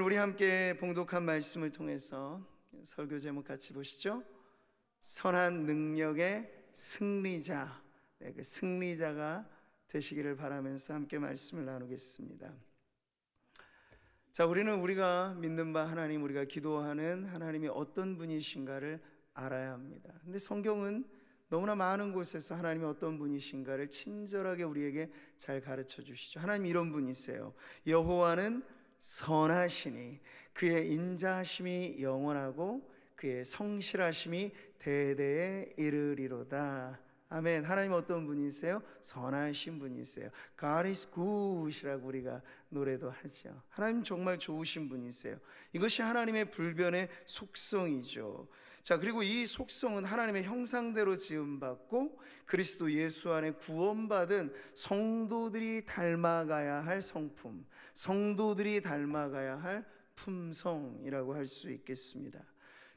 우리 함께 봉독한 말씀을 통해서 설교 제목 같이 보시죠. 선한 능력의 승리자. 그 승리자가 되시기를 바라면서 함께 말씀을 나누겠습니다. 자, 우리가 믿는 바 하나님, 우리가 기도하는 하나님이 어떤 분이신가를 알아야 합니다. 근데 성경은 너무나 많은 곳에서 하나님이 어떤 분이신가를 친절하게 우리에게 잘 가르쳐 주시죠. 하나님 이런 분이세요. 여호와는 선하시니 그의 인자하심이 영원하고 그의 성실하심이 대대에 이르리로다. 아멘. 하나님 어떤 분이세요? 선하신 분이세요. God is good이라고 우리가 노래도 하죠. 하나님 정말 좋으신 분이세요. 이것이 하나님의 불변의 속성이죠. 자, 그리고 이 속성은 하나님의 형상대로 지음받고 그리스도 예수 안에 구원받은 성도들이 닮아가야 할 성품, 성도들이 닮아가야 할 품성이라고 할 수 있겠습니다.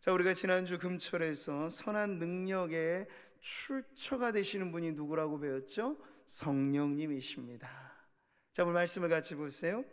자, 우리가 지난주 금철에서 선한 능력의 출처가 되시는 분이 누구라고 배웠죠? 성령님이십니다. 자, 오늘 말씀을 같이 보세요.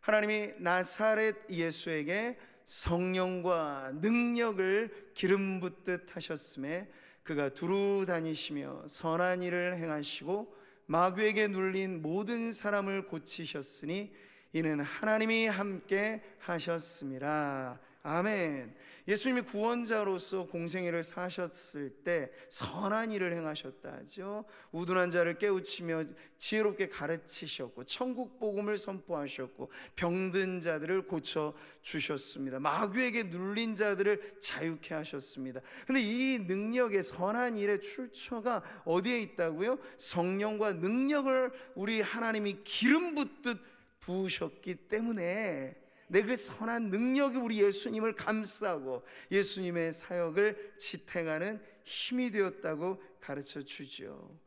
하나님이 나사렛 예수에게 성령과 능력을 기름 붓듯 하셨음에 그가 두루 다니시며 선한 일을 행하시고 마귀에게 눌린 모든 사람을 고치셨으니 이는 하나님이 함께 하셨음이라. 아멘. 예수님이 구원자로서 공생애를 사셨을 때 선한 일을 행하셨다 하죠. 우둔한 자를 깨우치며 지혜롭게 가르치셨고 천국 복음을 선포하셨고 병든 자들을 고쳐 주셨습니다. 마귀에게 눌린 자들을 자유케 하셨습니다. 근데 이 능력의 선한 일의 출처가 어디에 있다고요? 성령과 능력을 우리 하나님이 기름 붓듯 부으셨기 때문에 그 선한 능력이 우리 예수님을 감싸고 예수님의 사역을 지탱하는 힘이 되었다고 가르쳐 주죠.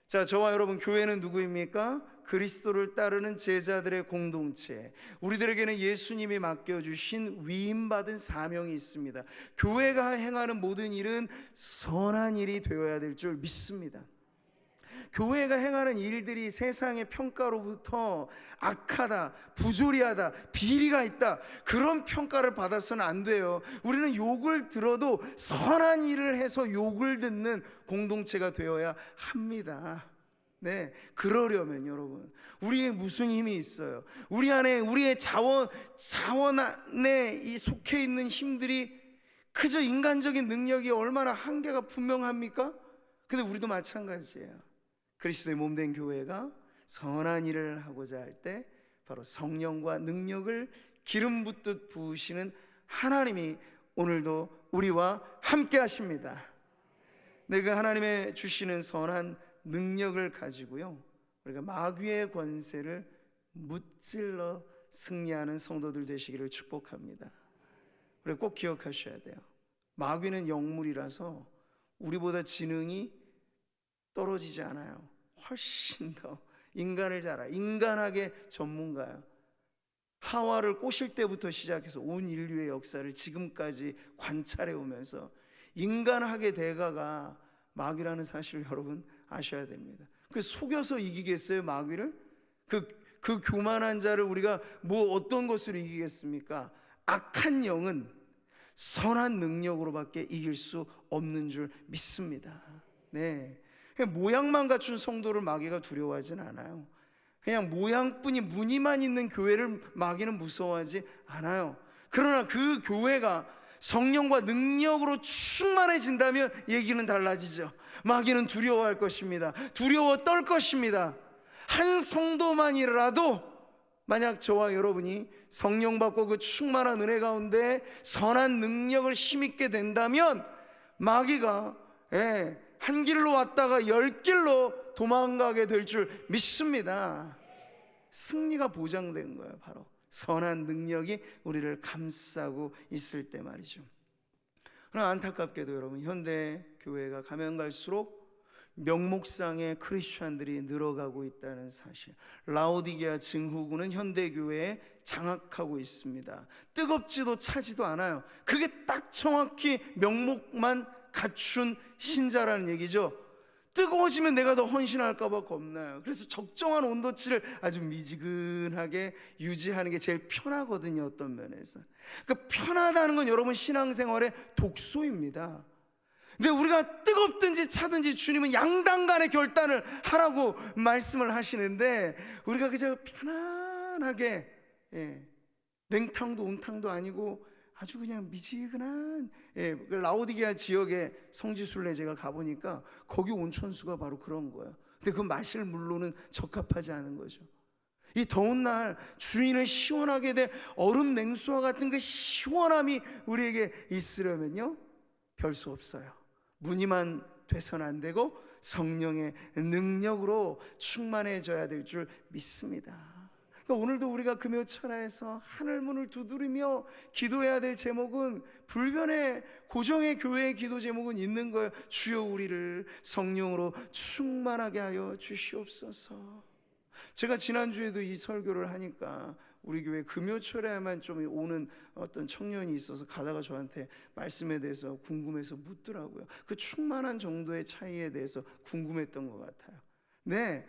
자, 저와 여러분, 교회는 누구입니까? 그리스도를 따르는 제자들의 공동체. 우리들에게는 예수님이 맡겨주신 위임받은 사명이 있습니다. 교회가 행하는 모든 일은 선한 일이 되어야 될 줄 믿습니다. 교회가 행하는 일들이 세상의 평가로부터 악하다, 부조리하다, 비리가 있다, 그런 평가를 받아서는 안 돼요. 우리는 욕을 들어도 선한 일을 해서 욕을 듣는 공동체가 되어야 합니다. 네, 그러려면 여러분, 우리에 무슨 힘이 있어요? 우리 안에, 우리의 자원 안에 이 속해 있는 힘들이 그저 인간적인 능력이 얼마나 한계가 분명합니까? 근데 우리도 마찬가지예요. 그리스도의 몸된 교회가 선한 일을 하고자 할 때 바로 성령과 능력을 기름 붓듯 부으시는 하나님이 오늘도 우리와 함께 하십니다. 내가 하나님의 주시는 선한 능력을 가지고요, 우리가 마귀의 권세를 무찔러 승리하는 성도들 되시기를 축복합니다. 우리가 꼭 기억하셔야 돼요. 마귀는 영물이라서 우리보다 지능이 떨어지지 않아요. 훨씬 더 인간을 잘 알아요. 인간학의 전문가예요. 하와를 꼬실 때부터 시작해서 온 인류의 역사를 지금까지 관찰해 오면서 인간학의 대가가 마귀라는 사실을 여러분 아셔야 됩니다. 그 속여서 이기겠어요, 마귀를? 그 교만한 자를 우리가 뭐 어떤 것으로 이기겠습니까? 악한 영은 선한 능력으로밖에 이길 수 없는 줄 믿습니다. 네, 모양만 갖춘 성도를 마귀가 두려워하진 않아요. 그냥 모양뿐이 무늬만 있는 교회를 마귀는 무서워하지 않아요. 그러나 그 교회가 성령과 능력으로 충만해진다면 얘기는 달라지죠. 마귀는 두려워할 것입니다. 두려워 떨 것입니다. 한 성도만이라도 만약 저와 여러분이 성령 받고 그 충만한 은혜 가운데 선한 능력을 힘있게 된다면 마귀가 한 길로 왔다가 10길로 도망가게 될 줄 믿습니다. 승리가 보장된 거예요. 바로 선한 능력이 우리를 감싸고 있을 때 말이죠. 그러나 안타깝게도 여러분, 현대 교회가 가면 갈수록 명목상의 크리스찬들이 늘어가고 있다는 사실, 라오디게아 증후군은 현대 교회에 장악하고 있습니다. 뜨겁지도 차지도 않아요. 그게 딱 정확히 명목만 갖춘 신자라는 얘기죠. 뜨거워지면 내가 더 헌신할까 봐 겁나요. 그래서 적정한 온도치를 아주 미지근하게 유지하는 게 제일 편하거든요, 어떤 면에서. 그러니까 편하다는 건 여러분 신앙생활의 독소입니다. 근데 우리가 뜨겁든지 차든지 주님은 양단간의 결단을 하라고 말씀을 하시는데, 우리가 그저 편안하게, 냉탕도 온탕도 아니고 아주 그냥 미지근한, 그 라오디게아 지역의 성지순례 제가 가보니까 거기 온천수가 바로 그런 거예요. 근데 그 마실 물로는 적합하지 않은 거죠. 이 더운 날 주인을 시원하게 된 얼음 냉수와 같은 그 시원함이 우리에게 있으려면요, 별 수 없어요. 무늬만 돼서는 안 되고 성령의 능력으로 충만해져야 될 줄 믿습니다. 그러니까 오늘도 우리가 금요철야에서 하늘문을 두드리며 기도해야 될 제목은, 불변의 고정의 교회의 기도 제목은 있는 거예요. 주여 우리를 성령으로 충만하게 하여 주시옵소서. 제가 지난주에도 이 설교를 하니까 우리 교회 금요철에만 좀 오는 어떤 청년이 있어서 가다가 저한테 말씀에 대해서 궁금해서 묻더라고요. 그 충만한 정도의 차이에 대해서 궁금했던 것 같아요. 네,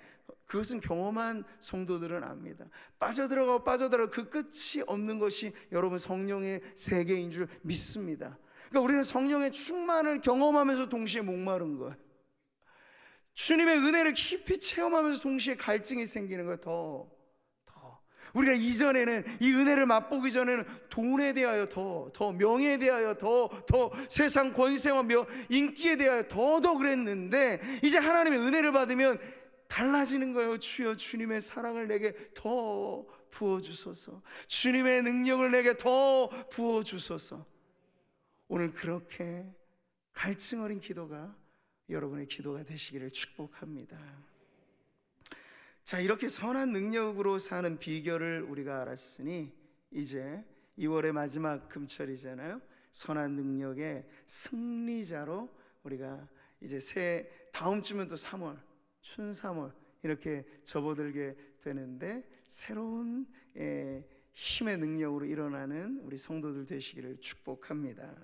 그것은 경험한 성도들은 압니다. 빠져들어가 그 끝이 없는 것이 여러분 성령의 세계인 줄 믿습니다. 그러니까 우리는 성령의 충만을 경험하면서 동시에 목마른 거예요. 주님의 은혜를 깊이 체험하면서 동시에 갈증이 생기는 거예요. 더 우리가 이전에는 이 은혜를 맛보기 전에는 돈에 대하여 더 명예에 대하여 더 세상 권세와 인기에 대하여 더 그랬는데, 이제 하나님의 은혜를 받으면 달라지는 거예요. 주여 주님의 사랑을 내게 더 부어주소서, 주님의 능력을 내게 더 부어주소서. 오늘 그렇게 갈증 어린 기도가 여러분의 기도가 되시기를 축복합니다. 자, 이렇게 선한 능력으로 사는 비결을 우리가 알았으니 이제 2월의 마지막 금철이잖아요. 선한 능력의 승리자로 우리가 이제 다음 주면 또 3월, 춘3월 이렇게 접어들게 되는데, 새로운 힘의 능력으로 일어나는 우리 성도들 되시기를 축복합니다.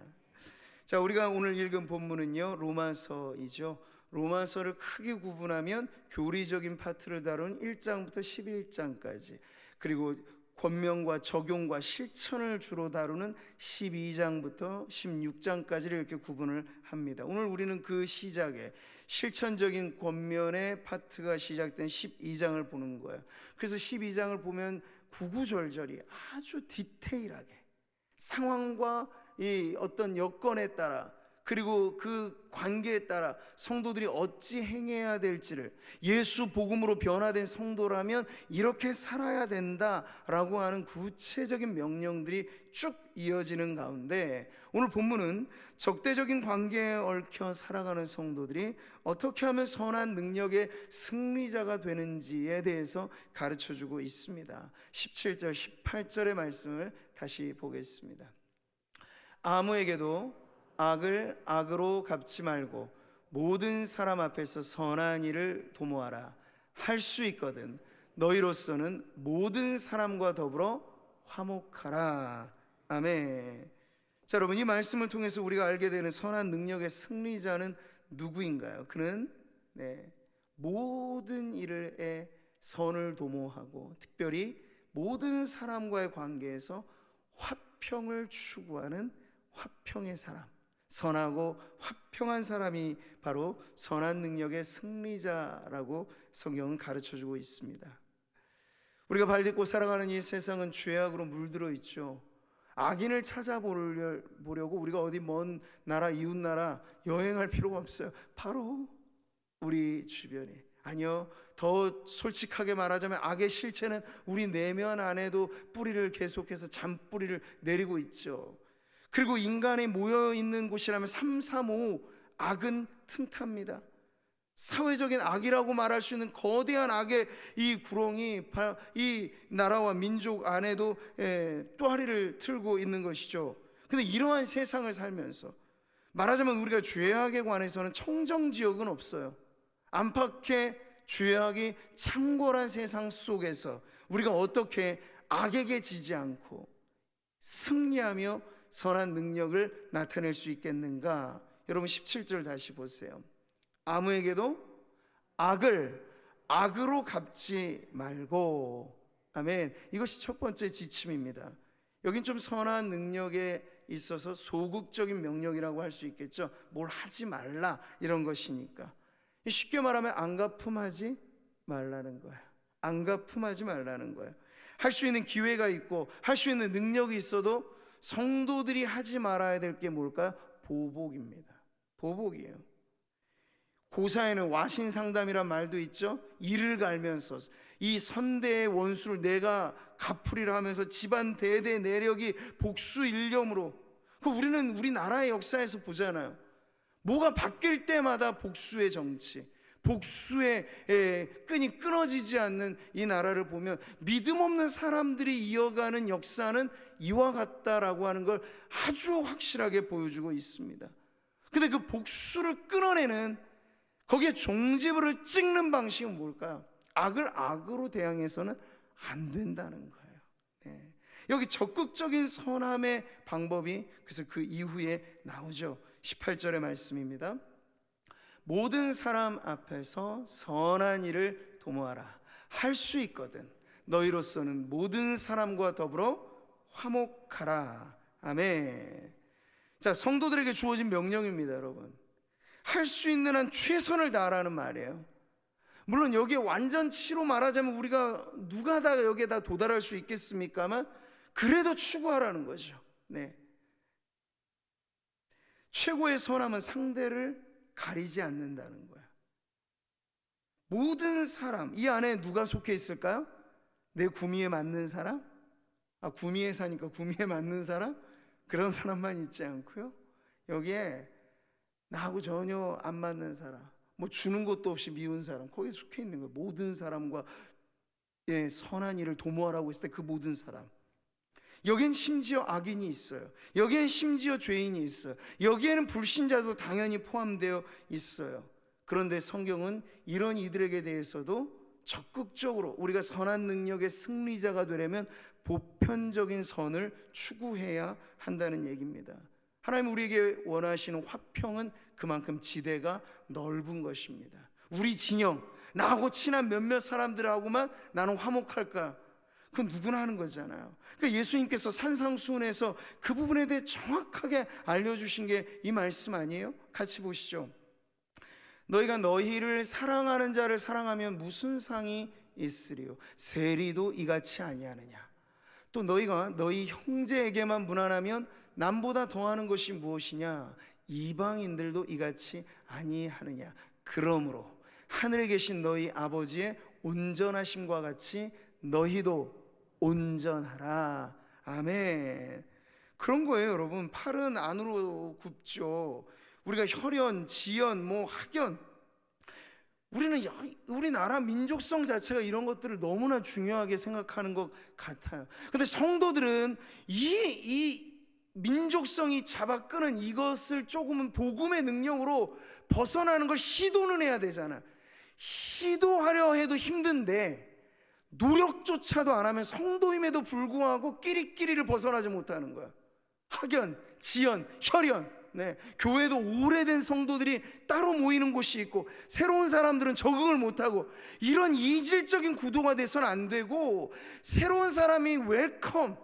자, 우리가 오늘 읽은 본문은요, 로마서이죠. 로마서를 크게 구분하면 교리적인 파트를 다룬 1장부터 11장까지, 그리고 권면과 적용과 실천을 주로 다루는 12장부터 16장까지를 이렇게 구분을 합니다. 오늘 우리는 그 시작에 실천적인 권면의 파트가 시작된 12장을 보는 거예요. 그래서 12장을 보면 구구절절히 아주 디테일하게 상황과 이 어떤 여건에 따라, 그리고 그 관계에 따라 성도들이 어찌 행해야 될지를, 예수 복음으로 변화된 성도라면 이렇게 살아야 된다라고 하는 구체적인 명령들이 쭉 이어지는 가운데, 오늘 본문은 적대적인 관계에 얽혀 살아가는 성도들이 어떻게 하면 선한 능력의 승리자가 되는지에 대해서 가르쳐주고 있습니다. 17절 18절의 말씀을 다시 보겠습니다. 아무에게도 악을 악으로 갚지 말고 모든 사람 앞에서 선한 일을 도모하라. 할 수 있거든 너희로서는 모든 사람과 더불어 화목하라. 아멘. 자, 여러분, 이 말씀을 통해서 우리가 알게 되는 선한 능력의 승리자는 누구인가요? 그는 모든 일에 선을 도모하고 특별히 모든 사람과의 관계에서 화평을 추구하는 화평의 사람, 선하고 화평한 사람이 바로 선한 능력의 승리자라고 성경은 가르쳐주고 있습니다. 우리가 발딛고 살아가는 이 세상은 죄악으로 물들어 있죠. 악인을 찾아보려고 우리가 어디 먼 나라, 이웃 나라 여행할 필요가 없어요. 바로 우리 주변에. 아니요, 더 솔직하게 말하자면 악의 실체는 우리 내면 안에도 뿌리를 계속해서 잔뿌리를 내리고 있죠. 그리고 인간이 모여있는 곳이라면 3, 3, 5 악은 틈탑니다. 사회적인 악이라고 말할 수 있는 거대한 악의 이 구렁이 이 나라와 민족 안에도 또아리를 틀고 있는 것이죠. 근데 이러한 세상을 살면서 말하자면 우리가 죄악에 관해서는 청정지역은 없어요. 안팎의 죄악이 창궐한 세상 속에서 우리가 어떻게 악에게 지지 않고 승리하며 선한 능력을 나타낼 수 있겠는가? 여러분 17절 다시 보세요. 아무에게도 악으로 갚지 말고. 아멘. 이것이 첫 번째 지침입니다. 여긴 좀 선한 능력에 있어서 소극적인 명령이라고 할 수 있겠죠. 뭘 하지 말라 이런 것이니까. 쉽게 말하면 안가품하지 말라는 거예요. 안가품하지 말라는 거예요. 할 수 있는 기회가 있고 할 수 있는 능력이 있어도 성도들이 하지 말아야 될 게 뭘까요? 보복입니다. 보복이에요. 고사에는 와신상담이란 말도 있죠. 이를 갈면서 이 선대의 원수를 내가 갚으리라 하면서 집안 대대 내력이 복수 일념으로. 우리는 우리나라의 역사에서 보잖아요. 뭐가 바뀔 때마다 복수의 정치, 복수의 끈이 끊어지지 않는 이 나라를 보면 믿음 없는 사람들이 이어가는 역사는 이와 같다라고 하는 걸 아주 확실하게 보여주고 있습니다. 근데 그 복수를 끊어내는, 거기에 종지부를 찍는 방식은 뭘까요? 악을 악으로 대항해서는 안 된다는 거예요. 네. 여기 적극적인 선함의 방법이 그래서 그 이후에 나오죠. 18절의 말씀입니다. 모든 사람 앞에서 선한 일을 도모하라. 할 수 있거든 너희로서는 모든 사람과 더불어 화목하라. 아멘. 자, 성도들에게 주어진 명령입니다, 여러분. 할 수 있는 한 최선을 다하라는 말이에요. 물론 여기에 완전치로 말하자면 우리가 누가 다 여기에 다 도달할 수 있겠습니까만 그래도 추구하라는 거죠. 네. 최고의 선함은 상대를 가리지 않는다는 거예요. 모든 사람, 이 안에 누가 속해 있을까요? 내 구미에 맞는 사람? 구미에 사니까 구미에 맞는 사람? 그런 사람만 있지 않고요, 여기에 나하고 전혀 안 맞는 사람, 뭐 주는 것도 없이 미운 사람, 거기에 속해 있는 거예요. 모든 사람과 선한 일을 도모하라고 했을 때 그 모든 사람, 여기엔 심지어 악인이 있어요. 여기엔 심지어 죄인이 있어요. 여기에는 불신자도 당연히 포함되어 있어요. 그런데 성경은 이런 이들에게 대해서도 적극적으로 우리가 선한 능력의 승리자가 되려면 보편적인 선을 추구해야 한다는 얘기입니다. 하나님 우리에게 원하시는 화평은 그만큼 지대가 넓은 것입니다. 우리 진영, 나하고 친한 몇몇 사람들하고만 나는 화목할까? 그건 누구나 하는 거잖아요. 그러니까 예수님께서 산상수훈에서 그 부분에 대해 정확하게 알려주신 게 이 말씀 아니에요? 같이 보시죠. 너희가 너희를 사랑하는 자를 사랑하면 무슨 상이 있으리요? 세리도 이같이 아니하느냐? 또 너희가 너희 형제에게만 무난하면 남보다 더하는 것이 무엇이냐? 이방인들도 이같이 아니하느냐? 그러므로 하늘에 계신 너희 아버지의 온전하심과 같이 너희도 온전하라. 아멘. 그런 거예요, 여러분. 팔은 안으로 굽죠. 우리가 혈연, 지연, 학연, 우리나라 민족성 자체가 이런 것들을 너무나 중요하게 생각하는 것 같아요. 근데 성도들은 이 민족성이 잡아끄는 이것을 조금은 복음의 능력으로 벗어나는 걸 시도는 해야 되잖아요. 시도하려 해도 힘든데 노력조차도 안 하면 성도임에도 불구하고 끼리끼리를 벗어나지 못하는 거야. 학연, 지연, 혈연. 네, 교회도 오래된 성도들이 따로 모이는 곳이 있고 새로운 사람들은 적응을 못하고 이런 이질적인 구도가 돼서는 안 되고 새로운 사람이 웰컴,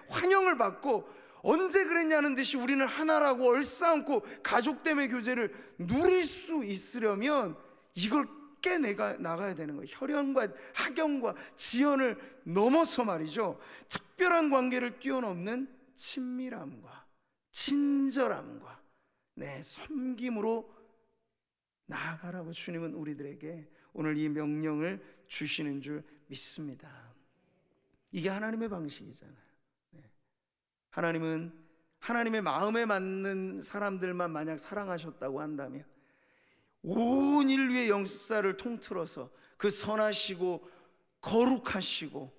환영을 받고 언제 그랬냐는 듯이 우리는 하나라고 얼싸안고 가족됨의 교제를 누릴 수 있으려면 이걸 깨나가야 되는 거예요. 혈연과 학연과 지연을 넘어서 말이죠, 특별한 관계를 뛰어넘는 친밀함과 친절함과 섬김으로 나아가라고 주님은 우리들에게 오늘 이 명령을 주시는 줄 믿습니다. 이게 하나님의 방식이잖아요. 하나님은 하나님의 마음에 맞는 사람들만 만약 사랑하셨다고 한다면 온 인류의 역사를 통틀어서 그 선하시고 거룩하시고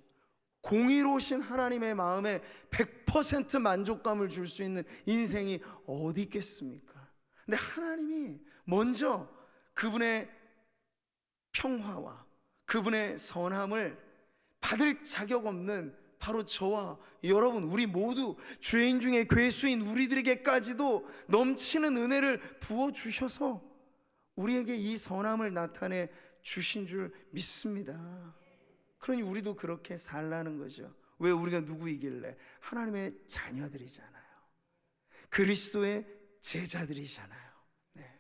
공의로우신 하나님의 마음에 100% 만족감을 줄 수 있는 인생이 어디 있겠습니까? 근데 하나님이 먼저 그분의 평화와 그분의 선함을 받을 자격 없는 바로 저와 여러분, 우리 모두 죄인 중에 괴수인 우리들에게까지도 넘치는 은혜를 부어주셔서 우리에게 이 선함을 나타내 주신 줄 믿습니다. 그러니 우리도 그렇게 살라는 거죠. 왜? 우리가 누구이길래? 하나님의 자녀들이잖아요. 그리스도의 제자들이잖아요. 네.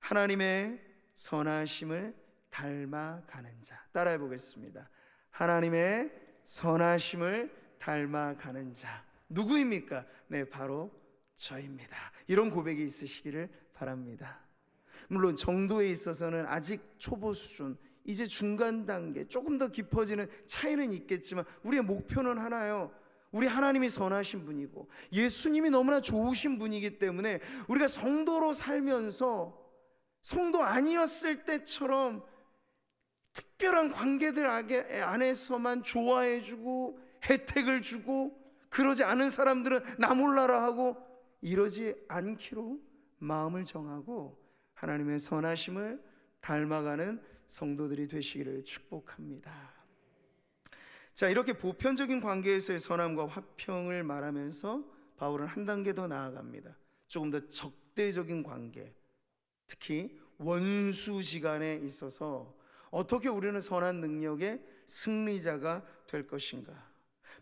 하나님의 선하심을 닮아가는 자. 따라해 보겠습니다. 하나님의 선하심을 닮아가는 자. 누구입니까? 네, 바로 저입니다. 이런 고백이 있으시기를 바랍니다. 물론 정도에 있어서는 아직 초보 수준, 이제 중간 단계, 조금 더 깊어지는 차이는 있겠지만 우리의 목표는 하나요. 우리 하나님이 선하신 분이고 예수님이 너무나 좋으신 분이기 때문에 우리가 성도로 살면서 성도 아니었을 때처럼 특별한 관계들 안에서만 좋아해주고 혜택을 주고 그러지 않은 사람들은 나 몰라라 하고 이러지 않기로 마음을 정하고 하나님의 선하심을 닮아가는 성도들이 되시기를 축복합니다. 자, 이렇게 보편적인 관계에서의 선함과 화평을 말하면서 바울은 한 단계 더 나아갑니다. 조금 더 적대적인 관계, 특히 원수지간에 있어서 어떻게 우리는 선한 능력의 승리자가 될 것인가.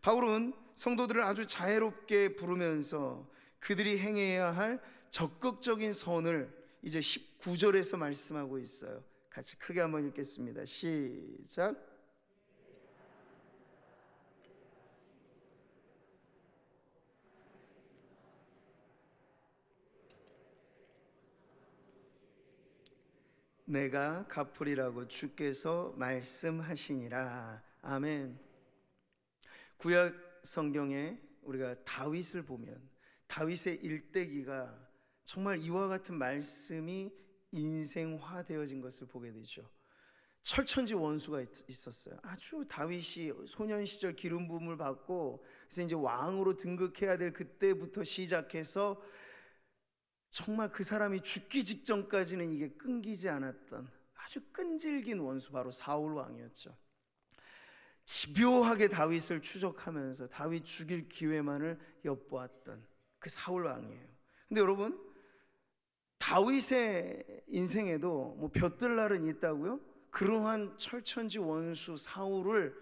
바울은 성도들을 아주 자애롭게 부르면서 그들이 행해야 할 적극적인 선을 이제 19절에서 말씀하고 있어요. 같이 크게 한번 읽겠습니다. 시작. 내가 갚으리라고 주께서 말씀하시니라. 아멘. 구약 성경에 우리가 다윗을 보면 다윗의 일대기가 정말 이와 같은 말씀이 인생화되어진 것을 보게 되죠. 철천지 원수가 있었어요. 아주 다윗이 소년 시절 기름 부음을 받고 그래서 이제 왕으로 등극해야 될 그때부터 시작해서 정말 그 사람이 죽기 직전까지는 이게 끊기지 않았던 아주 끈질긴 원수, 바로 사울 왕이었죠. 집요하게 다윗을 추적하면서 다윗 죽일 기회만을 엿보았던 그 사울 왕이에요. 근데 여러분, 다윗의 인생에도 뭐 볕들 날은 있다고요? 그러한 철천지 원수 사울을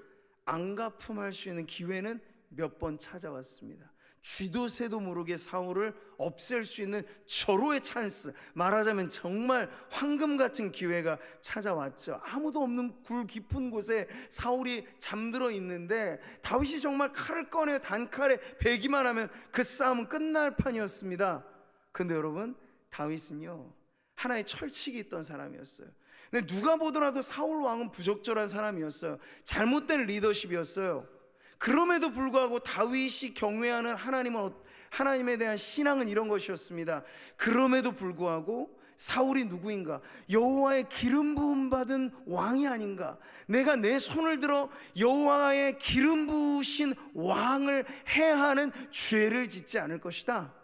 안가품할 수 있는 기회는 몇 번 찾아왔습니다. 쥐도 새도 모르게 사울을 없앨 수 있는 절호의 찬스, 말하자면 정말 황금 같은 기회가 찾아왔죠. 아무도 없는 굴 깊은 곳에 사울이 잠들어 있는데 다윗이 정말 칼을 꺼내 단칼에 베기만 하면 그 싸움은 끝날 판이었습니다. 근데 여러분, 다윗은요 하나의 철칙이 있던 사람이었어요. 근데 누가 보더라도 사울 왕은 부적절한 사람이었어요. 잘못된 리더십이었어요. 그럼에도 불구하고 다윗이 경외하는 하나님에 대한 신앙은 이런 것이었습니다. 그럼에도 불구하고 사울이 누구인가? 여호와의 기름 부음 받은 왕이 아닌가? 내가 내 손을 들어 여호와의 기름 부으신 왕을 해하는 죄를 짓지 않을 것이다.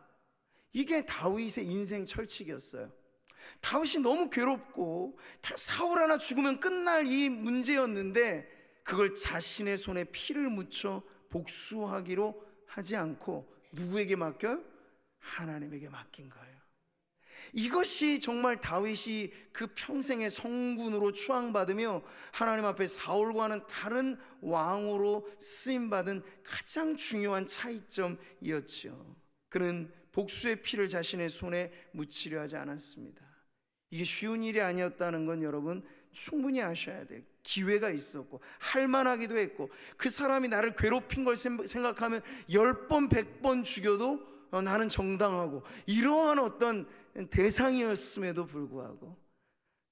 이게 다윗의 인생 철칙이었어요. 다윗이 너무 괴롭고 사울 하나 죽으면 끝날 이 문제였는데 그걸 자신의 손에 피를 묻혀 복수하기로 하지 않고 누구에게 맡겨요? 하나님에게 맡긴 거예요. 이것이 정말 다윗이 그 평생의 성군으로 추앙받으며 하나님 앞에 사울과는 다른 왕으로 쓰임받은 가장 중요한 차이점이었죠. 그는 복수의 피를 자신의 손에 묻히려 하지 않았습니다. 이게 쉬운 일이 아니었다는 건 여러분 충분히 아셔야 돼요. 기회가 있었고 할만하기도 했고 그 사람이 나를 괴롭힌 걸 생각하면 10번 100번 죽여도 나는 정당하고 이러한 어떤 대상이었음에도 불구하고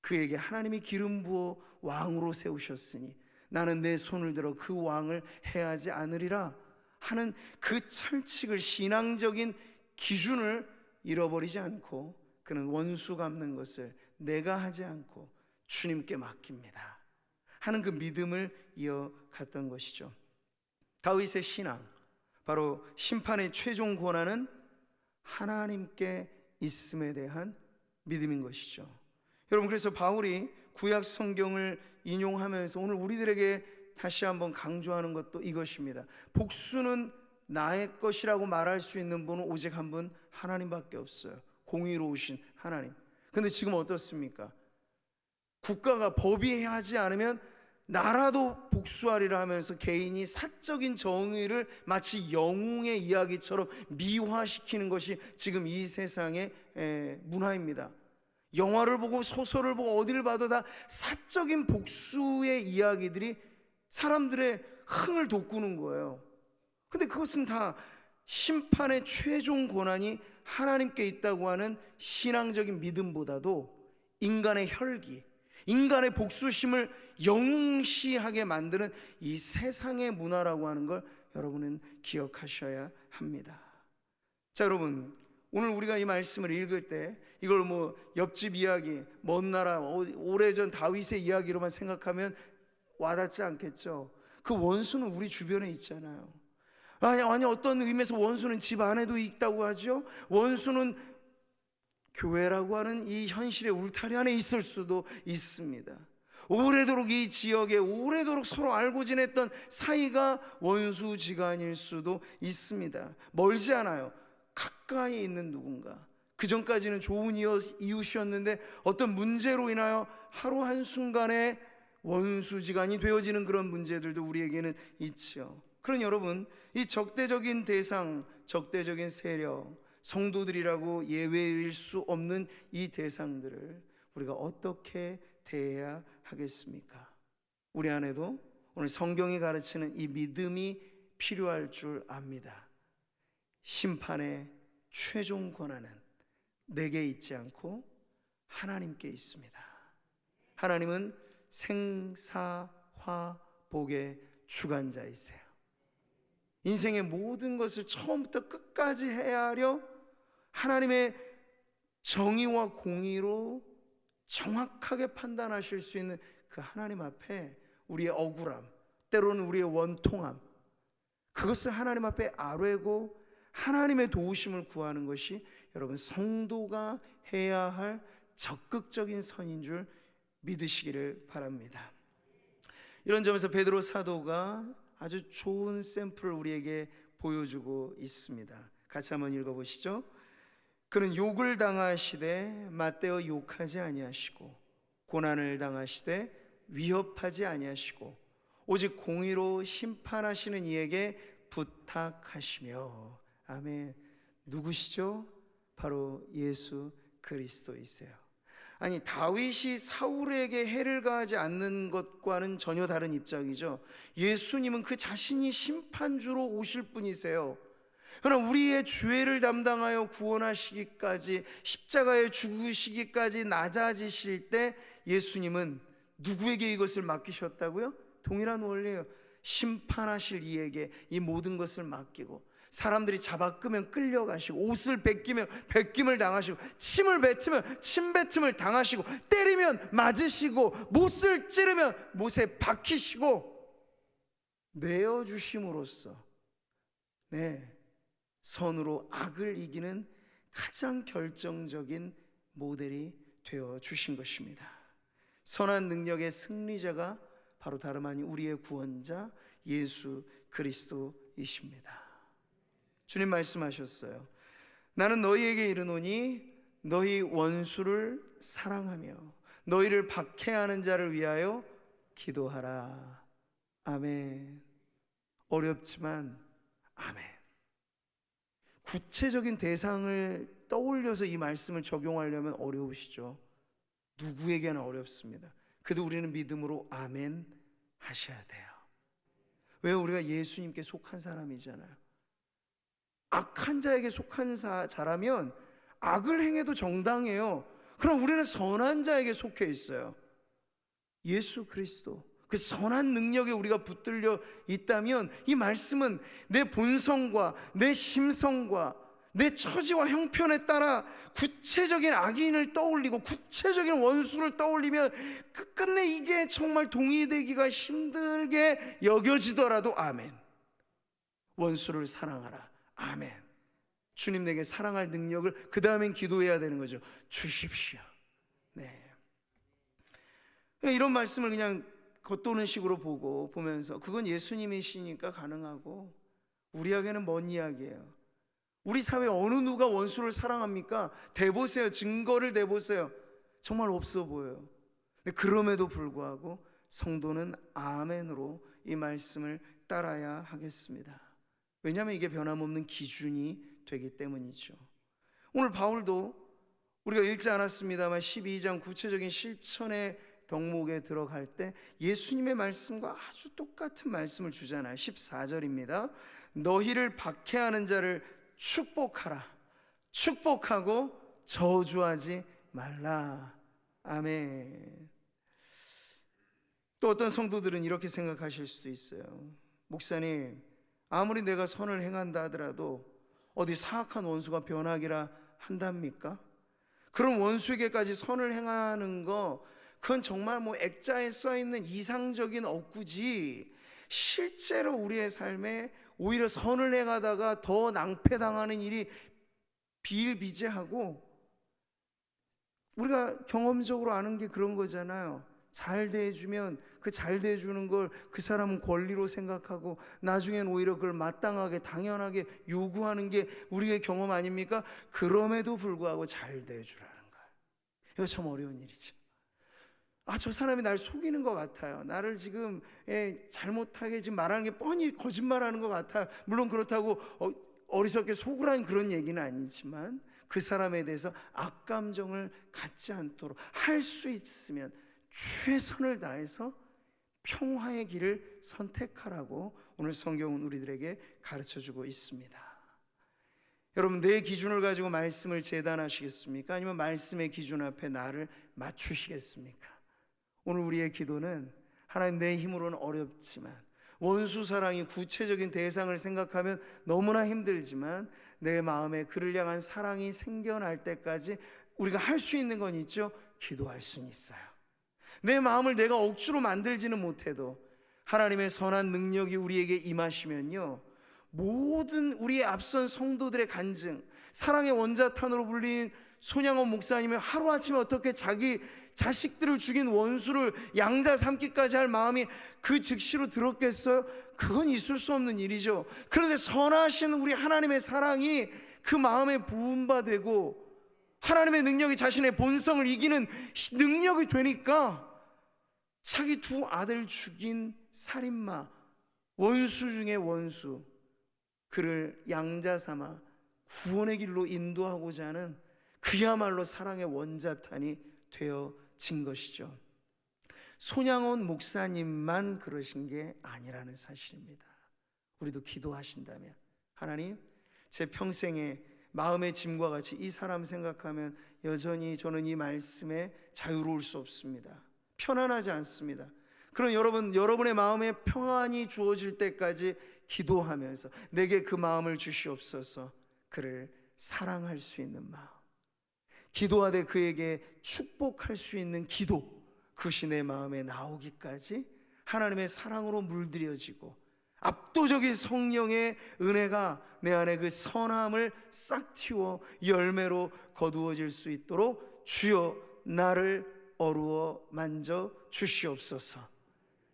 그에게 하나님이 기름 부어 왕으로 세우셨으니 나는 내 손을 들어 그 왕을 해하지 않으리라 하는 그 철칙을, 신앙적인 기준을 잃어버리지 않고 그는 원수 갚는 것을 내가 하지 않고 주님께 맡깁니다 하는 그 믿음을 이어갔던 것이죠. 다윗의 신앙, 바로 심판의 최종 권한은 하나님께 있음에 대한 믿음인 것이죠. 여러분, 그래서 바울이 구약 성경을 인용하면서 오늘 우리들에게 다시 한번 강조하는 것도 이것입니다. 복수는 나의 것이라고 말할 수 있는 분은 오직 한 분, 하나님밖에 없어요. 공의로우신 하나님. 근데 지금 어떻습니까? 국가가 법이 하지 않으면 나라도 복수하리라 하면서 개인이 사적인 정의를 마치 영웅의 이야기처럼 미화시키는 것이 지금 이 세상의 문화입니다. 영화를 보고 소설을 보고 어디를 봐도 다 사적인 복수의 이야기들이 사람들의 흥을 돋구는 거예요. 근데 그것은 다 심판의 최종 권한이 하나님께 있다고 하는 신앙적인 믿음보다도 인간의 혈기, 인간의 복수심을 영시하게 만드는 이 세상의 문화라고 하는 걸 여러분은 기억하셔야 합니다. 자, 여러분, 오늘 우리가 이 말씀을 읽을 때 이걸 뭐 옆집 이야기, 먼 나라 오래전 다윗의 이야기로만 생각하면 와닿지 않겠죠. 그 원수는 우리 주변에 있잖아요. 아니 어떤 의미에서 원수는 집 안에도 있다고 하죠. 원수는 교회라고 하는 이 현실의 울타리 안에 있을 수도 있습니다. 오래도록 이 지역에 오래도록 서로 알고 지냈던 사이가 원수지간일 수도 있습니다. 멀지 않아요. 가까이 있는 누군가, 그 전까지는 좋은 이웃이었는데 어떤 문제로 인하여 하루 한순간에 원수지간이 되어지는 그런 문제들도 우리에게는 있죠. 그런 여러분, 이 적대적인 대상, 적대적인 세력, 성도들이라고 예외일 수 없는 이 대상들을 우리가 어떻게 대해야 하겠습니까? 우리 안에도 오늘 성경이 가르치는 이 믿음이 필요할 줄 압니다. 심판의 최종 권한은 내게 있지 않고 하나님께 있습니다. 하나님은 생사화복의 주관자이세요. 인생의 모든 것을 처음부터 끝까지 헤아려 하나님의 정의와 공의로 정확하게 판단하실 수 있는 그 하나님 앞에 우리의 억울함, 때로는 우리의 원통함, 그것을 하나님 앞에 아뢰고 하나님의 도우심을 구하는 것이 여러분 성도가 해야 할 적극적인 선인 줄 믿으시기를 바랍니다. 이런 점에서 베드로 사도가 아주 좋은 샘플을 우리에게 보여주고 있습니다. 같이 한번 읽어보시죠. 그는 욕을 당하시되 맞대어 욕하지 아니하시고 고난을 당하시되 위협하지 아니하시고 오직 공의로 심판하시는 이에게 부탁하시며. 아멘. 누구시죠? 바로 예수 그리스도이세요. 아니, 다윗이 사울에게 해를 가하지 않는 것과는 전혀 다른 입장이죠. 예수님은 그 자신이 심판주로 오실 분이세요. 그러나 우리의 죄를 담당하여 구원하시기까지, 십자가에 죽으시기까지 낮아지실 때 예수님은 누구에게 이것을 맡기셨다고요? 동일한 원리예요. 심판하실 이에게 이 모든 것을 맡기고, 사람들이 잡아 끄면 끌려가시고, 옷을 벗기면 벗김을 당하시고, 침을 뱉으면 침뱉음을 당하시고, 때리면 맞으시고, 못을 찌르면 못에 박히시고, 내어주심으로써 선으로 악을 이기는 가장 결정적인 모델이 되어 주신 것입니다. 선한 능력의 승리자가 바로 다름 아닌 우리의 구원자 예수 그리스도이십니다. 주님 말씀하셨어요. 나는 너희에게 이르노니 너희 원수를 사랑하며 너희를 박해하는 자를 위하여 기도하라. 아멘. 어렵지만 아멘. 구체적인 대상을 떠올려서 이 말씀을 적용하려면 어려우시죠. 누구에게나 어렵습니다. 그래도 우리는 믿음으로 아멘 하셔야 돼요. 왜? 우리가 예수님께 속한 사람이잖아요. 악한 자에게 속한 자라면 악을 행해도 정당해요. 그럼 우리는 선한 자에게 속해 있어요. 예수 그리스도, 그 선한 능력에 우리가 붙들려 있다면 이 말씀은 내 본성과 내 심성과 내 처지와 형편에 따라 구체적인 악인을 떠올리고 구체적인 원수를 떠올리면 끝내 이게 정말 동의되기가 힘들게 여겨지더라도 아멘. 원수를 사랑하라. 아멘. 주님 내게 사랑할 능력을 그 다음엔 기도해야 되는 거죠. 주십시오. 네. 이런 말씀을 그냥 겉도는 식으로 보면서 그건 예수님이시니까 가능하고 우리에게는 먼 이야기예요. 우리 사회 어느 누가 원수를 사랑합니까? 대보세요. 증거를 대보세요. 정말 없어 보여요. 그럼에도 불구하고 성도는 아멘으로 이 말씀을 따라야 하겠습니다. 왜냐하면 이게 변함없는 기준이 되기 때문이죠. 오늘 바울도 우리가 읽지 않았습니다만 12장 구체적인 실천의 덕목에 들어갈 때 예수님의 말씀과 아주 똑같은 말씀을 주잖아요. 14절입니다. 너희를 박해하는 자를 축복하라. 축복하고 저주하지 말라. 아멘. 또 어떤 성도들은 이렇게 생각하실 수도 있어요. 목사님, 아무리 내가 선을 행한다 하더라도 어디 사악한 원수가 변하기라 한답니까? 그럼 원수에게까지 선을 행하는 거, 그건 정말 뭐 액자에 써있는 이상적인 억구지, 실제로 우리의 삶에 오히려 선을 행하다가 더 낭패당하는 일이 비일비재하고, 우리가 경험적으로 아는 게 그런 거잖아요. 잘 대해주면 그 잘 대해주는 걸 그 사람은 권리로 생각하고 나중엔 오히려 그걸 마땅하게 당연하게 요구하는 게 우리의 경험 아닙니까? 그럼에도 불구하고 잘 대해주라는 거예요. 이거 참 어려운 일이죠. 저 사람이 날 속이는 것 같아요. 나를 지금 잘못하게 지금 말하는 게 뻔히 거짓말하는 것 같아요. 물론 그렇다고 어리석게 속으라는 그런 얘기는 아니지만 그 사람에 대해서 악감정을 갖지 않도록 할 수 있으면 최선을 다해서 평화의 길을 선택하라고 오늘 성경은 우리들에게 가르쳐주고 있습니다. 여러분, 내 기준을 가지고 말씀을 재단하시겠습니까? 아니면 말씀의 기준 앞에 나를 맞추시겠습니까? 오늘 우리의 기도는 하나님, 내 힘으로는 어렵지만, 원수 사랑이 구체적인 대상을 생각하면 너무나 힘들지만 내 마음에 그를 향한 사랑이 생겨날 때까지 우리가 할 수 있는 건 있죠. 기도할 수는 있어요. 내 마음을 내가 억지로 만들지는 못해도 하나님의 선한 능력이 우리에게 임하시면요, 모든 우리의 앞선 성도들의 간증, 사랑의 원자탄으로 불린 손양원 목사님이 하루아침에 어떻게 자기 자식들을 죽인 원수를 양자 삼기까지 할 마음이 그 즉시로 들었겠어요? 그건 있을 수 없는 일이죠. 그런데 선하신 우리 하나님의 사랑이 그 마음에 부음바 되고 하나님의 능력이 자신의 본성을 이기는 능력이 되니까 자기 두 아들 죽인 살인마, 원수 중에 원수, 그를 양자 삼아 구원의 길로 인도하고자 하는 그야말로 사랑의 원자탄이 되어진 것이죠. 손양원 목사님만 그러신 게 아니라는 사실입니다. 우리도 기도하신다면, 하나님, 제 평생에 마음의 짐과 같이 이 사람 생각하면 여전히 저는 이 말씀에 자유로울 수 없습니다. 편안하지 않습니다. 그럼 여러분의 마음에 평안이 주어질 때까지 기도하면서 내게 그 마음을 주시옵소서, 그를 사랑할 수 있는 마음, 기도하되 그에게 축복할 수 있는 기도, 그것이 내 마음에 나오기까지 하나님의 사랑으로 물들여지고 압도적인 성령의 은혜가 내 안에 그 선함을 싹 틔워 열매로 거두어질 수 있도록 주여 나를 어루어 만져 주시옵소서.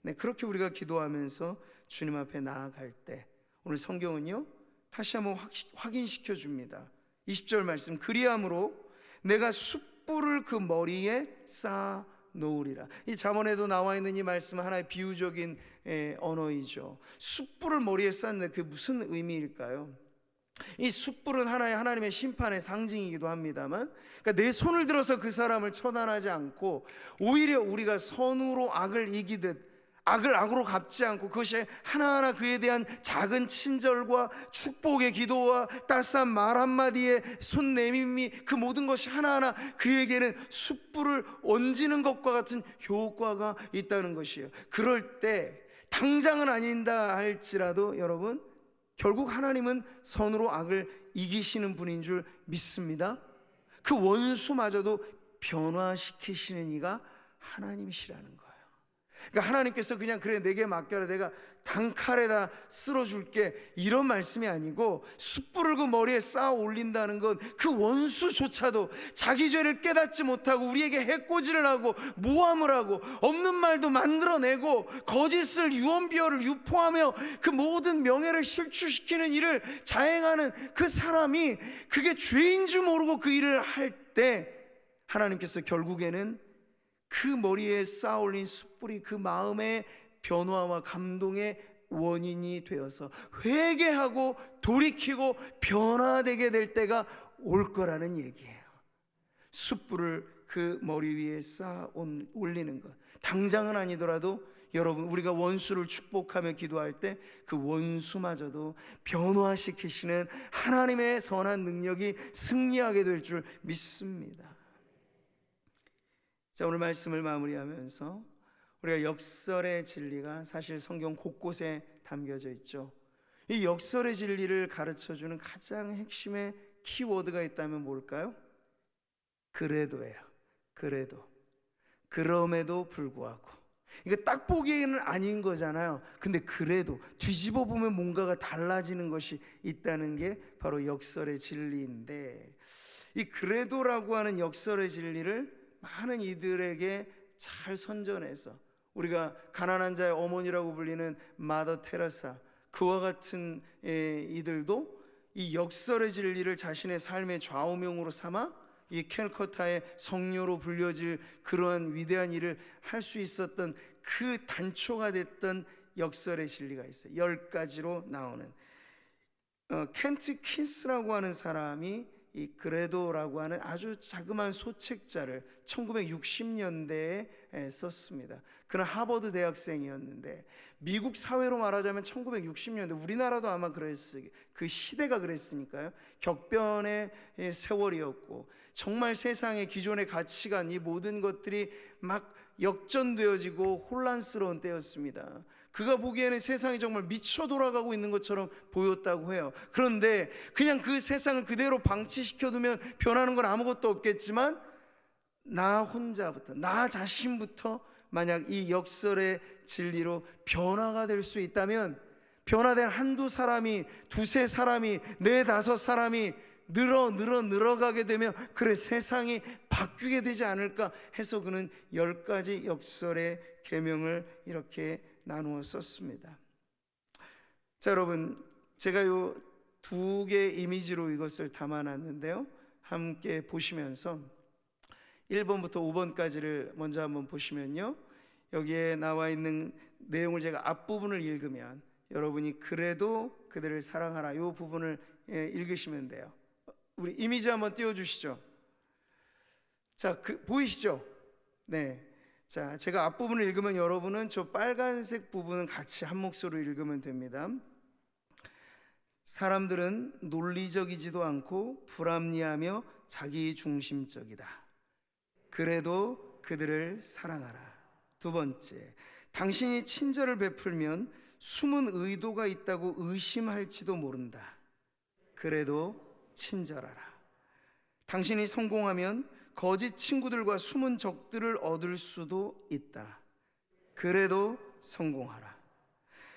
네, 그렇게 우리가 기도하면서 주님 앞에 나아갈 때 오늘 성경은요 다시 한번 확인시켜 줍니다. 20절 말씀, 그리함으로 내가 숯불을 그 머리에 쌓아 놓으리라. 이 잠언에도 나와 있는 이 말씀은 하나의 비유적인 언어이죠. 숯불을 머리에 쌓는 그 무슨 의미일까요? 이 숯불은 하나님의 심판의 상징이기도 합니다만, 그러니까 내 손을 들어서 그 사람을 처단하지 않고 오히려 우리가 선으로 악을 이기듯 악을 악으로 갚지 않고 그것이 하나하나 그에 대한 작은 친절과 축복의 기도와 따스한 말 한마디에 손 내밈이, 그 모든 것이 하나하나 그에게는 숯불을 얹는 것과 같은 효과가 있다는 것이에요. 그럴 때 당장은 아닌다 할지라도 여러분, 결국 하나님은 선으로 악을 이기시는 분인 줄 믿습니다. 그 원수마저도 변화시키시는 이가 하나님이시라는 거예요. 그러니까 하나님께서 그냥 그래 내게 맡겨라, 내가 단칼에다 쓸어줄게, 이런 말씀이 아니고 숯불을 그 머리에 쌓아 올린다는 건 그 원수조차도 자기 죄를 깨닫지 못하고 우리에게 해코지를 하고 모함을 하고 없는 말도 만들어내고 거짓을 유언비어를 유포하며 그 모든 명예를 실추시키는 일을 자행하는 그 사람이 그게 죄인 줄 모르고 그 일을 할 때 하나님께서 결국에는 그 머리에 쌓아 올린 숯불이 그 마음의 변화와 감동의 원인이 되어서 회개하고 돌이키고 변화되게 될 때가 올 거라는 얘기예요. 숯불을 그 머리 위에 쌓아 올리는 것, 당장은 아니더라도 여러분, 우리가 원수를 축복하며 기도할 때 그 원수마저도 변화시키시는 하나님의 선한 능력이 승리하게 될 줄 믿습니다. 자, 오늘 말씀을 마무리하면서 우리가 역설의 진리가 사실 성경 곳곳에 담겨져 있죠. 이 역설의 진리를 가르쳐주는 가장 핵심의 키워드가 있다면 뭘까요? 그래도예요. 그래도, 그럼에도 불구하고. 이거 딱 보기에는 아닌 거잖아요. 근데 그래도 뒤집어 보면 뭔가가 달라지는 것이 있다는 게 바로 역설의 진리인데, 이 그래도라고 하는 역설의 진리를 많은 이들에게 잘 선전해서 우리가 가난한 자의 어머니라고 불리는 마더 테레사, 그와 같은 이들도 이 역설의 진리를 자신의 삶의 좌우명으로 삼아 이 캘커타의 성녀로 불려질 그러한 위대한 일을 할 수 있었던 그 단초가 됐던 역설의 진리가 있어요. 10가지로 나오는 켄트 키스라고 하는 사람이 이 그래도라고 하는 아주 자그마한 소책자를 1960년대에 썼습니다. 그는 하버드 대학생이었는데, 미국 사회로 말하자면 1960년대, 우리나라도 아마 그랬어요. 그 시대가 그랬으니까요. 격변의 세월이었고, 정말 세상의 기존의 가치관, 이 모든 것들이 막 역전되어지고 혼란스러운 때였습니다. 그가 보기에는 세상이 정말 미쳐 돌아가고 있는 것처럼 보였다고 해요. 그런데 그냥 그 세상을 그대로 방치시켜두면 변하는 건 아무것도 없겠지만, 나 혼자부터, 나 자신부터 만약 이 역설의 진리로 변화가 될 수 있다면, 변화된 한두 사람이, 두세 사람이, 네다섯 사람이 늘어가게 되면 그래 세상이 바뀌게 되지 않을까 해서 그는 10가지 역설의 계명을 이렇게 나누어 썼습니다. 자, 여러분, 제가 요 2개 이미지로 이것을 담아놨는데요, 함께 보시면서 1번부터 5번까지를 먼저 한번 보시면요, 여기에 나와 있는 내용을 제가 앞부분을 읽으면 여러분이 그래도 그들을 사랑하라, 이 부분을 읽으시면 돼요. 우리 이미지 한번 띄워주시죠. 자, 보이시죠? 네. 자, 제가 앞부분을 읽으면 여러분은 저 빨간색 부분은 같이 한 목소리로 읽으면 됩니다. 사람들은 논리적이지도 않고 불합리하며 자기중심적이다. 그래도 그들을 사랑하라. 2번째, 당신이 친절을 베풀면 숨은 의도가 있다고 의심할지도 모른다. 그래도 친절하라. 당신이 성공하면 거짓 친구들과 숨은 적들을 얻을 수도 있다. 그래도 성공하라.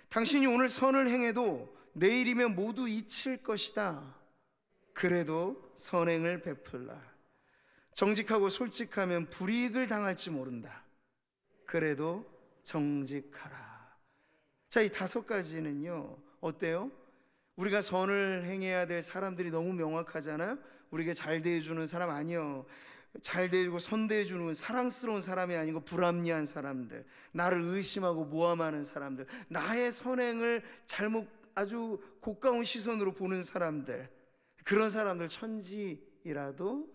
당신이 오늘 선을 행해도 내일이면 모두 잊힐 것이다. 그래도 선행을 베풀라. 정직하고 솔직하면 불이익을 당할지 모른다. 그래도 정직하라. 자, 이 5가지는요 어때요? 우리가 선을 행해야 될 사람들이 너무 명확하잖아요. 우리에게 잘 대해주는 사람 아니요, 잘 대해주고 선대해주는 사랑스러운 사람이 아니고 불합리한 사람들, 나를 의심하고 모함하는 사람들, 나의 선행을 잘못 아주 고가운 시선으로 보는 사람들, 그런 사람들 천지이라도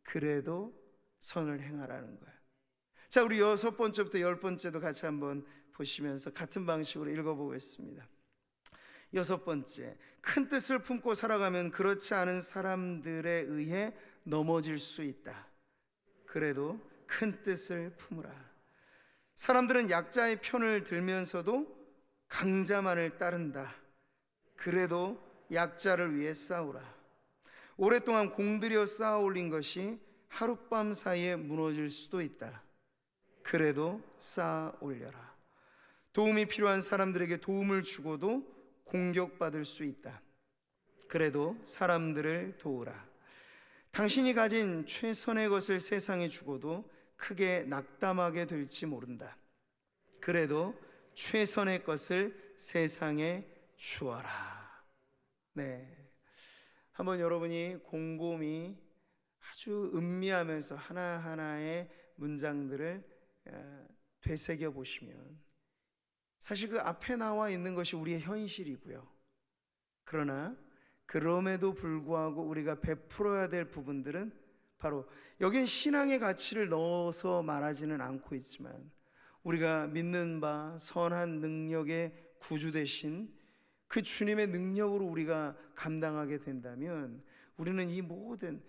그래도 선을 행하라는 거예요. 자, 우리 6번째부터 10번째도 같이 한번 보시면서 같은 방식으로 읽어보겠습니다. 6번째, 큰 뜻을 품고 살아가면 그렇지 않은 사람들에 의해 넘어질 수 있다. 그래도 큰 뜻을 품으라. 사람들은 약자의 편을 들면서도 강자만을 따른다. 그래도 약자를 위해 싸우라. 오랫동안 공들여 쌓아 올린 것이 하룻밤 사이에 무너질 수도 있다. 그래도 쌓아 올려라. 도움이 필요한 사람들에게 도움을 주고도 공격받을 수 있다. 그래도 사람들을 도우라. 당신이 가진 최선의 것을 세상에 주고도 크게 낙담하게 될지 모른다. 그래도 최선의 것을 세상에 주어라. 네, 한번 여러분이 곰곰이 아주 음미하면서 하나하나의 문장들을 되새겨 보시면 사실 그 앞에 나와 있는 것이 우리의 현실이고요. 그러나 그럼에도 불구하고 우리가 베풀어야 될 부분들은 바로 여기에 신앙의 가치를 넣어서 말하지는 않고 있지만 우리가 믿는 바 선한 능력의 구주 되신 그 주님의 능력으로 우리가 감당하게 된다면 우리는 이 모든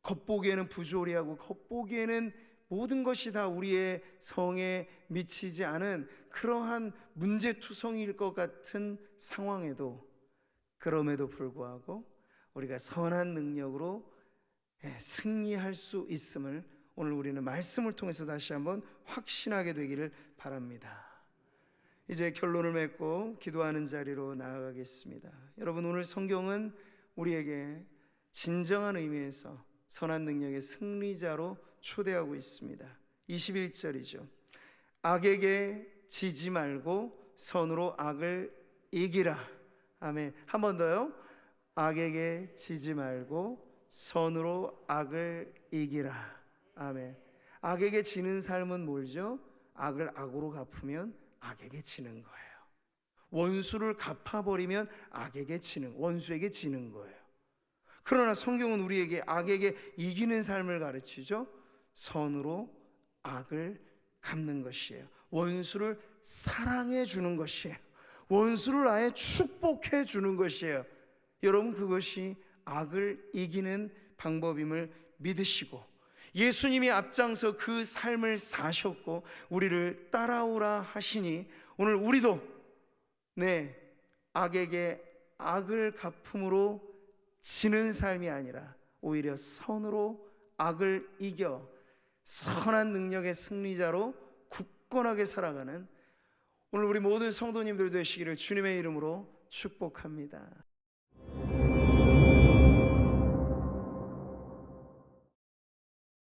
겉보기에는 부조리하고 겉보기에는 모든 것이 다 우리의 성에 미치지 않은 그러한 문제투성이일 것 같은 상황에도 그럼에도 불구하고 우리가 선한 능력으로 승리할 수 있음을 오늘 우리는 말씀을 통해서 다시 한번 확신하게 되기를 바랍니다. 이제 결론을 맺고 기도하는 자리로 나아가겠습니다. 여러분, 오늘 성경은 우리에게 진정한 의미에서 선한 능력의 승리자로 초대하고 있습니다. 21절이죠. 악에게 지지 말고 선으로 악을 이기라. 아멘. 한 번 더요. 악에게 지지 말고 선으로 악을 이기라. 아멘. 악에게 지는 삶은 뭘죠? 악을 악으로 갚으면 악에게 지는 거예요. 원수를 갚아버리면 악에게 지는, 원수에게 지는 거예요. 그러나 성경은 우리에게 악에게 이기는 삶을 가르치죠. 선으로 악을 갚는 것이에요. 원수를 사랑해 주는 것이에요. 원수를 아예 축복해 주는 것이에요. 여러분, 그것이 악을 이기는 방법임을 믿으시고 예수님이 앞장서 그 삶을 사셨고 우리를 따라오라 하시니 오늘 우리도 악에게 악을 갚음으로 지는 삶이 아니라 오히려 선으로 악을 이겨 선한 능력의 승리자로 굳건하게 살아가는 오늘 우리 모든 성도님들 되시기를 주님의 이름으로 축복합니다.